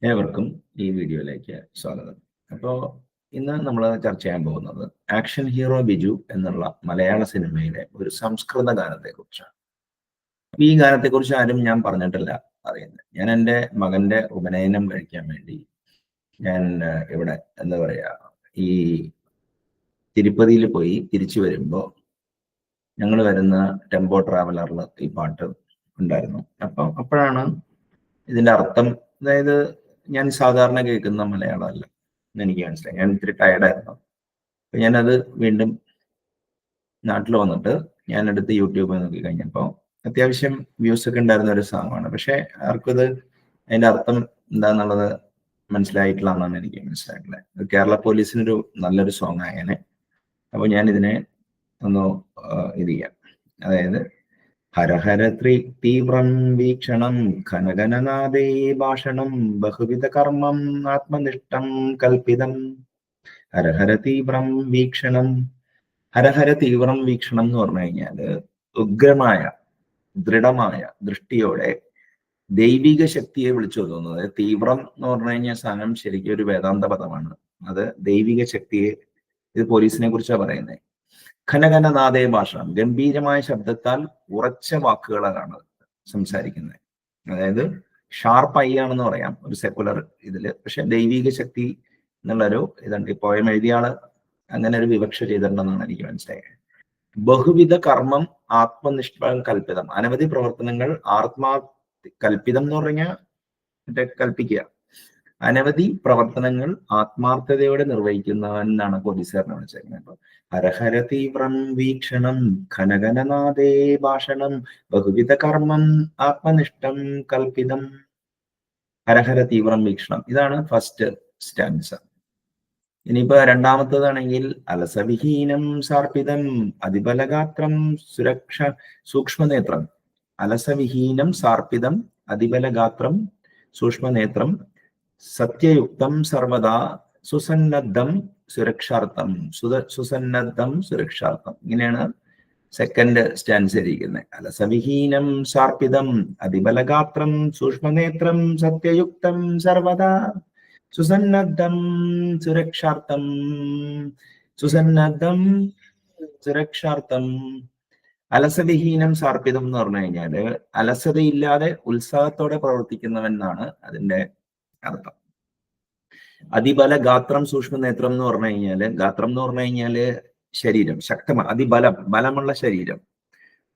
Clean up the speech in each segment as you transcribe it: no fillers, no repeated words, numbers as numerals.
ഏവർക്കും ഈ വീഡിയോയിലേക്ക് സ്വാഗതം. അപ്പോൾ ഇന്ന് നമ്മൾ ചർച്ച ചെയ്യാൻ പോകുന്നത് ആക്ഷൻ ഹീറോ ബിജു എന്നുള്ള മലയാള സിനിമയിലെ ഒരു സംസ്കൃത ഗാനത്തെക്കുറിച്ചാണ്. ഈ ഗാനത്തെക്കുറിച്ച് ആരും ഞാൻ പറഞ്ഞിട്ടില്ല അറിയുന്നത്. ഞാൻ എൻ്റെ മകൻ്റെ ഉപനയനം കഴിക്കാൻ വേണ്ടി ഞാൻ ഇവിടെ എന്താ പറയുക ഈ തിരുപ്പതിയിൽ പോയി തിരിച്ചു വരുമ്പോൾ ഞങ്ങൾ വരുന്ന ടെമ്പോ ട്രാവലറിൽ ഈ പാട്ട് ഉണ്ടായിരുന്നു. അപ്പോഴാണ് ഇതിൻ്റെ അർത്ഥം, അതായത് ഞാൻ സാധാരണ കേൾക്കുന്ന മലയാളമല്ല എന്ന് എനിക്ക് മനസ്സിലായി. ഞാൻ ഇത്തിരി ടയർഡായിരുന്നു. അപ്പം ഞാനത് വീണ്ടും നാട്ടിൽ വന്നിട്ട് ഞാനെടുത്ത് യൂട്യൂബ് നോക്കി കഴിഞ്ഞപ്പോൾ അത്യാവശ്യം വ്യൂസ് ഒക്കെ ഉണ്ടായിരുന്ന ഒരു സോങ്ങാണ്. പക്ഷെ ആർക്കും ഇത് അതിൻ്റെ അർത്ഥം എന്താന്നുള്ളത് മനസ്സിലായിട്ടില്ല എന്നാണ് എനിക്ക് മനസ്സിലായിട്ടുള്ളത്. കേരള പോലീസിനൊരു നല്ലൊരു സോങ് ആയേനെ. അപ്പോൾ ഞാനിതിനെ ഒന്ന് ഇത് ചെയ്യാം. അതായത് ഹരഹര തീവ്രം വീക്ഷണം ഘനഘനനാദേ ഭാഷണം ബഹുവിധ കർമ്മം ആത്മനിഷ്ഠം കൽപ്പിതം. ഹരഹര തീവ്രം വീക്ഷണം. ഹരഹര തീവ്രം വീക്ഷണം എന്ന് പറഞ്ഞു കഴിഞ്ഞാല് ഉഗ്രമായ ദൃഢമായ ദൃഷ്ടിയോടെ ദൈവിക ശക്തിയെ വിളിച്ചു തോന്നുന്നത്. തീവ്രം എന്ന് പറഞ്ഞു കഴിഞ്ഞാൽ സാധനം ശരിക്കും ഒരു വേദാന്ത പദമാണ്. അത് ദൈവിക ശക്തിയെ, ഇത് പോലീസിനെ കുറിച്ചാണ് പറയുന്നത്. ഘനഘനനാദേ ഭാഷ, ഗംഭീരമായ ശബ്ദത്താൽ ഉറച്ച വാക്കുകളാണ് സംസാരിക്കുന്നത്. അതായത് ഷാർപ്പ് ഐ ആണെന്ന് പറയാം ഒരു സെക്കുലർ ഇതില്. പക്ഷെ ദൈവിക ശക്തി എന്നുള്ളൊരു ഇതുണ്ട്. ഈ പോയം എഴുതിയ ആള് അങ്ങനെ ഒരു വിവക്ഷ ചെയ്തിട്ടുണ്ടെന്നാണ് എനിക്ക് മനസ്സിലായത്. ബഹുവിധ കർമ്മം ആത്മനിഷ്ഠം കൽപ്പിതം, അനവധി പ്രവർത്തനങ്ങൾ കൽപ്പിതം എന്ന് പറഞ്ഞാൽ മറ്റേ കൽപ്പിക്കുക. അനവധി പ്രവർത്തനങ്ങൾ ആത്മാർത്ഥതയോടെ നിർവഹിക്കുന്നവൻ എന്നാണ് പോലീസുകാരനെ വിളിച്ചേക്കുന്നത്. അപ്പൊ ഹരഹര തീവ്രം വീക്ഷണം ഘനഘനനാദേ ഭാഷണം ബഹുവിധ കർമ്മം ആത്മനിഷ്ഠം കൽപ്പിതം. ഹരഹര തീവ്രം വീക്ഷണം, ഇതാണ് ഫസ്റ്റ് സ്റ്റാൻസ. ഇനിയിപ്പോ രണ്ടാമത്തതാണെങ്കിൽ അലസവിഹീനം സാർപ്പിതം അതിബലഗാത്രം സുരക്ഷ സൂക്ഷ്മനേത്രം. അലസവിഹീനം സാർപ്പിതം അതിബലഗാത്രം സൂക്ഷ്മനേത്രം സത്യയുക്തം സർവദാ സുസന്നദ്ധം സുരക്ഷാർത്ഥം. സുസന്നദ്ധം സുരക്ഷാർത്ഥം, ഇങ്ങനെയാണ് സെക്കൻഡ് സ്റ്റാൻസ് ഇരിക്കുന്നത്. അലസവിഹീനം സാർപ്പിതം അതിബലഗാത്രം സൂക്ഷ്മനേത്രം സത്യയുക്തം സർവദാ സുസന്നദ്ധം സുരക്ഷാർത്ഥം. സുസന്നദ്ധം സുരക്ഷാർത്ഥം. അലസവിഹീനം സാർപ്പിതം എന്ന് പറഞ്ഞു കഴിഞ്ഞാല് അലസതയില്ലാതെ ഉത്സാഹത്തോടെ പ്രവർത്തിക്കുന്നവൻ എന്നാണ് അതിന്റെ അർത്ഥം. അതിബല ഗാത്രം സൂക്ഷ്മനേത്രം എന്ന് പറഞ്ഞു കഴിഞ്ഞാല്, ഗാത്രം എന്ന് പറഞ്ഞു കഴിഞ്ഞാല് ശരീരം, ശക്തമായ അതിബലം, ബലമുള്ള ശരീരം,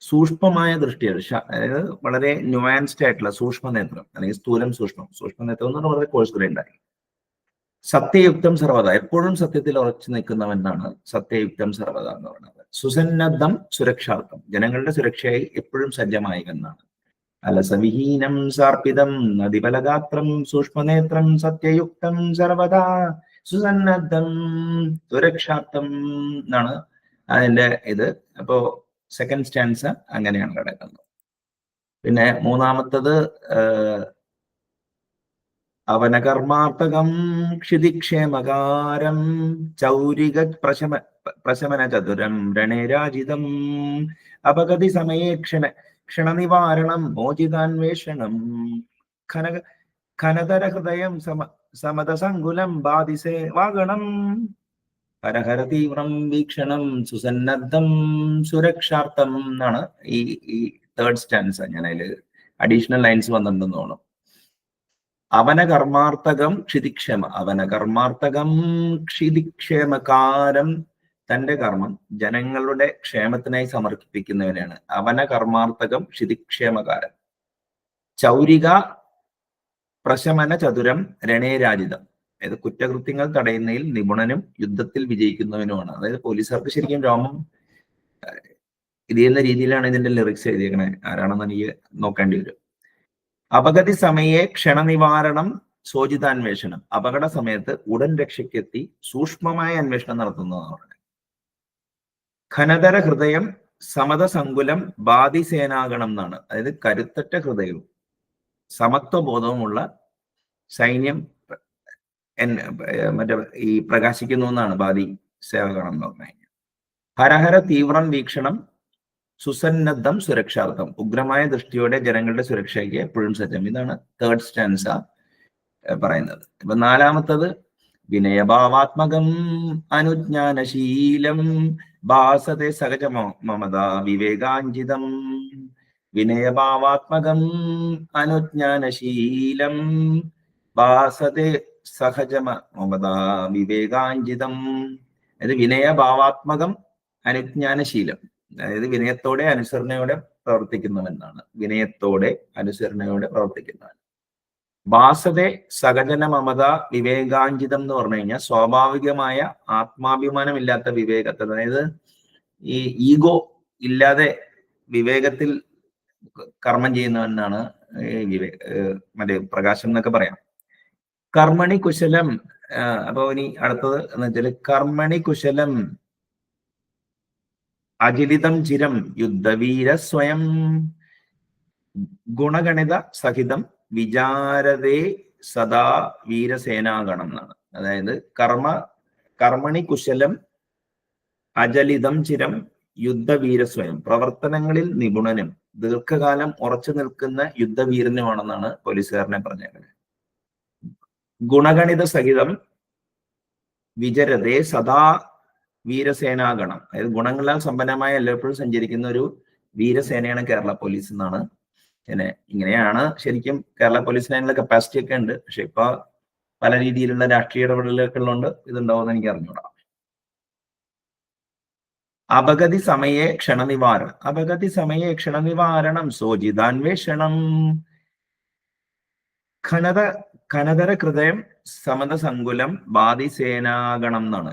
സൂക്ഷ്മമായ ദൃഷ്ടിയാണ്. അതായത് വളരെ ന്യൂവാൻസ്ഡ് ആയിട്ടുള്ള സൂക്ഷ്മനേത്രം അല്ലെങ്കിൽ സ്ഥൂലം സൂക്ഷ്മം. സൂക്ഷ്മനേത്രം എന്ന് പറഞ്ഞാൽ വളരെ കോഴ്സുകൾ ഉണ്ടായി. സത്യയുക്തം സർവദ, എപ്പോഴും സത്യത്തിൽ ഉറച്ചു നിൽക്കുന്നവനാണ് സത്യയുക്തം സർവദ എന്ന് പറയുന്നത്. സുസന്നദ്ധം സുരക്ഷാർത്ഥം, ജനങ്ങളുടെ സുരക്ഷയായി എപ്പോഴും സജ്ജമായി എന്നാണ്. അലസവിഹീനം സാർപ്പിതം അതിബലഗാത്രം സൂക്ഷ്മനേത്രം സത്യയുക്തം സർവദാ സുസന്നദ്ധം സുരക്ഷാർത്ഥം എന്നാണ് അതിന്റെ ഇത്. അപ്പോ സെക്കൻഡ് സ്റ്റാൻസ അങ്ങനെയാണ് കിടക്കുന്നത്. പിന്നെ മൂന്നാമത്തത് അവനകർമാർത്ഥകം ക്ഷിതിക്ഷേമകാരം ചൗരിക പ്രശമന ചതുരം രണേരാജിതം അപഗതി സമയേ ക്ഷണനിവാരണം മോചിതാന്വേഷണം ഖനതര ഹൃദയം സമതസങ്കുലം ബാധിസേ വാഗണം. ഹരഹര തീവ്രം വീക്ഷണം സുസന്നദ്ധം സുരക്ഷാർത്ഥം എന്നാണ് ഈ തേർഡ് സ്റ്റാൻസ്. ഞാൻ അതിൽ അഡീഷണൽ ലൈൻസ് വന്നിട്ടുണ്ടെന്ന് തോന്നുന്നു. അവനകർമാർത്ഥകം ക്ഷിതിക്ഷേമ, അവനകർമാർത്ഥകം ക്ഷിതിക്ഷേമകാരം, തന്റെ കർമ്മം ജനങ്ങളുടെ ക്ഷേമത്തിനായി സമർപ്പിക്കുന്നവനാണ്. അവനകർമാർത്ഥകം ക്ഷിതിക്ഷേമകാരം. ചൗരിക പ്രശമന ചതുരം രണേരാജിതം, അതായത് കുറ്റകൃത്യങ്ങൾ തടയുന്നതിൽ നിപുണനും യുദ്ധത്തിൽ വിജയിക്കുന്നവനുമാണ്. അതായത് പോലീസുകാർക്ക് ശരിക്കും രോമം ഇത് ചെയ്യുന്ന രീതിയിലാണ് ഇതിന്റെ ലിറിക്സ് എഴുതിയേക്കണേ. ആരാണെന്ന് എനിക്ക് നോക്കേണ്ടി വരും. അപകട സമയെ ക്ഷണനിവാരണം സോചിതാന്വേഷണം, അപകട സമയത്ത് ഉടൻ രക്ഷയ്ക്കെത്തി സൂക്ഷ്മമായ അന്വേഷണം നടത്തുന്നതാണ്. ഖനതര ഹൃദയം സമതസങ്കുലം ബാധിസേനാഗണം എന്നാണ്. അതായത് കരുത്തറ്റ ഹൃദയവും സമത്വബോധവുമുള്ള സൈന്യം മറ്റേ ഈ പ്രകാശിക്കുന്നു എന്നാണ് ബാധി സേവകണം എന്ന് പറഞ്ഞു കഴിഞ്ഞാൽ. ഹരഹര തീവ്രം വീക്ഷണം സുസന്നദ്ധം സുരക്ഷാർത്ഥം, ഉഗ്രമായ ദൃഷ്ടിയോടെ ജനങ്ങളുടെ സുരക്ഷയ്ക്ക് എപ്പോഴും സജ്ജം. ഇതാണ് തേർഡ് സ്റ്റാൻസ. പറയുന്നത്. ഇപ്പൊ നാലാമത്തത് വിനയഭാവാത്മകം അനുജ്ഞാനശീലം ഭാസത്തെ സഹജ മമത വിവേകാഞ്ജിതം. വിനയഭാവാത്മകം അനുജ്ഞാനശീലം ഭാസത്തെ സഹജ മമത വിവേകാഞ്ജിതം. അതായത് വിനയഭാവാത്മകം അനുജ്ഞാനശീലം, അതായത് വിനയത്തോടെ അനുസരണയോടെ പ്രവർത്തിക്കുന്നവെന്നാണ്. വിനയത്തോടെ അനുസരണയോടെ പ്രവർത്തിക്കുന്നവൻ. ഭാസതെ സഹജന മമത വിവേകാഞ്ജിതം എന്ന് പറഞ്ഞു കഴിഞ്ഞാൽ സ്വാഭാവികമായ ആത്മാഭിമാനമില്ലാത്ത വിവേകത്തെ, അതായത് ഈ ഈഗോ ഇല്ലാതെ വിവേകത്തിൽ കർമ്മം ചെയ്യുന്നവനാണ് മറ്റേ പ്രകാശം എന്നൊക്കെ പറയാം. കർമ്മണി കുശലം. അപ്പൊ ഇനി അടുത്തത് എന്ന് വെച്ചാൽ കർമ്മണി കുശലം അജിലിതം ചിരം യുദ്ധവീര സ്വയം ഗുണഗണിത സഹിതം വിചാരതേ സദാ വീരസേനാഗണം എന്നാണ്. അതായത് കർമ്മണി കുശലം അജലിതം ചിരം യുദ്ധവീരസ്വയം, പ്രവർത്തനങ്ങളിൽ നിപുണനും ദീർഘകാലം ഉറച്ചു നിൽക്കുന്ന യുദ്ധവീരനുമാണെന്നാണ് പോലീസുകാരനെ പറഞ്ഞേക്കുന്നത്. ഗുണഗണിത സഹിതം വിചരതേ സദാ വീരസേനാഗണം, അതായത് ഗുണങ്ങളാൽ സമ്പന്നമായ എല്ലായ്പ്പോഴും സഞ്ചരിക്കുന്ന ഒരു വീരസേനയാണ് കേരള പോലീസ് എന്നാണ്. ഇങ്ങനെയാണ് ശരിക്കും കേരള പോലീസിന് അതിനുള്ള കപ്പാസിറ്റി ഒക്കെ ഉണ്ട്. പക്ഷെ ഇപ്പൊ പല രീതിയിലുള്ള രാഷ്ട്രീയ ഇടപെടലുകളൊക്കെ ഉള്ളതുകൊണ്ട് ഇതുണ്ടാവുമെന്ന് എനിക്ക് അറിഞ്ഞൂടാ. അപഗതി സമയെ ക്ഷണനിവാരണം. അപഗതി സമയെ ക്ഷണനിവാരണം സോജിതാന്വേഷണം ഖനതര ഹൃദയം സമതസങ്കുലം ബാധിസേനാഗണം എന്നാണ്.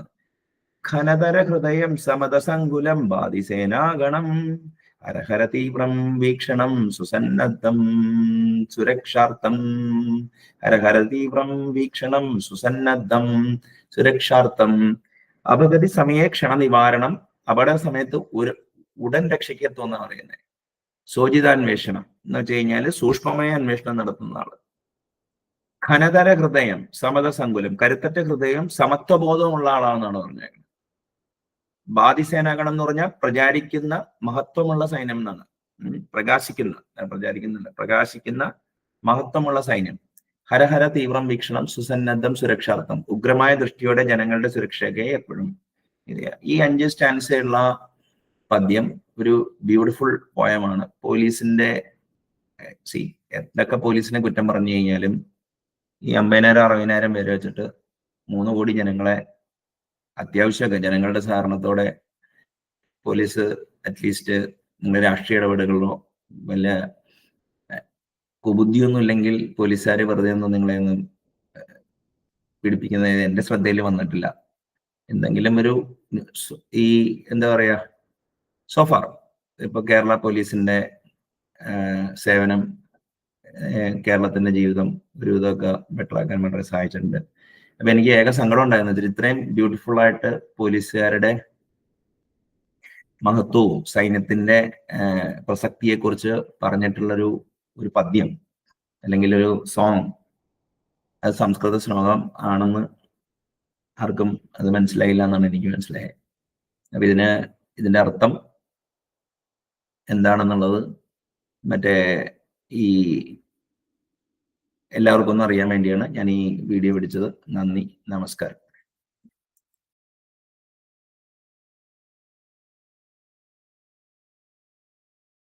ഖനതര ഹൃദയം സമതസങ്കുലം ബാധിസേനാഗണം ഹരഹര തീവ്രം വീക്ഷണം സുസന്നദ്ധം സുരക്ഷാർത്ഥം. ഹരഹര തീവ്രം വീക്ഷണം സുസന്നദ്ധം സുരക്ഷാർത്ഥം. അപഗതി സമയെ ക്ഷണനിവാരണം, അപകട സമയത്ത് ഉടൻ രക്ഷയ്ക്കെത്തുമെന്നാണ് പറയുന്നത്. സോജിതാന്വേഷണം എന്ന് വെച്ച് കഴിഞ്ഞാൽ സൂക്ഷ്മമായ അന്വേഷണം നടത്തുന്ന ആള്. ഖനതര ഹൃദയം സമതസങ്കുലം, കരുത്തറ്റ ഹൃദയം സമത്വബോധമുള്ള ആളാണെന്നാണ് പറഞ്ഞത്. ബാധിസേനാഗണം എന്ന് പറഞ്ഞാൽ പ്രചാരിക്കുന്ന മഹത്വമുള്ള സൈന്യം എന്നാണ്. പ്രകാശിക്കുന്ന മഹത്വമുള്ള സൈന്യം. ഹരഹര തീവ്രം വീക്ഷണം സുസന്നദ്ധം സുരക്ഷാർത്ഥം, ഉഗ്രമായ ദൃഷ്ടിയോടെ ജനങ്ങളുടെ സുരക്ഷയ്ക്ക് എപ്പോഴും. ഈ 5 സ്റ്റാൻസുള്ള പദ്യം ഒരു ബ്യൂട്ടിഫുൾ പോയമാണ്. പോലീസിന്റെ എന്തൊക്കെ പോലീസിനെ കുറ്റം പറഞ്ഞു കഴിഞ്ഞാലും ഈ 50,000-60,000 പേരെ വെച്ചിട്ട് 3 കോടി ജനങ്ങളെ അത്യാവശ്യമൊക്കെ ജനങ്ങളുടെ സഹകരണത്തോടെ പോലീസ് അറ്റ്ലീസ്റ്റ് നിങ്ങളുടെ രാഷ്ട്രീയ ഇടപെടലുകളോ വല്ല കുബുദ്ധിയൊന്നും ഇല്ലെങ്കിൽ പോലീസുകാർ വെറുതെ ഒന്നും നിങ്ങളെ ഒന്നും പീഡിപ്പിക്കുന്നത് എന്റെ ശ്രദ്ധയിൽ വന്നിട്ടില്ല. എന്തെങ്കിലും ഒരു ഈ എന്താ പറയാ, സോഫാർ ഇപ്പൊ കേരള പോലീസിന്റെ സേവനം കേരളത്തിന്റെ ജീവിതം ഒരു ഇതൊക്കെ ബെറ്റർ ആക്കാൻ വളരെ സഹായിച്ചിട്ടുണ്ട്. അപ്പൊ എനിക്ക് ഏക സങ്കടം ഉണ്ടായിരുന്നത് ഇത്രയും ബ്യൂട്ടിഫുൾ ആയിട്ട് പോലീസുകാരുടെ മഹത്വവും സൈന്യത്തിന്റെ പ്രസക്തിയെ കുറിച്ച് പറഞ്ഞിട്ടുള്ളൊരു പദ്യം അല്ലെങ്കിൽ ഒരു സോങ് അത് സംസ്കൃത ശ്ലോകം ആണെന്ന് ആർക്കും അത് മനസ്സിലായില്ല എന്നാണ് എനിക്ക് മനസ്സിലായത്. അപ്പൊ ഇതിന്റെ അർത്ഥം എന്താണെന്നുള്ളത് ഈ എല്ലാവർക്കും ഒന്നും അറിയാൻ വേണ്ടിയാണ് ഞാൻ ഈ വീഡിയോ പിടിച്ചത്. നന്ദി, നമസ്കാരം.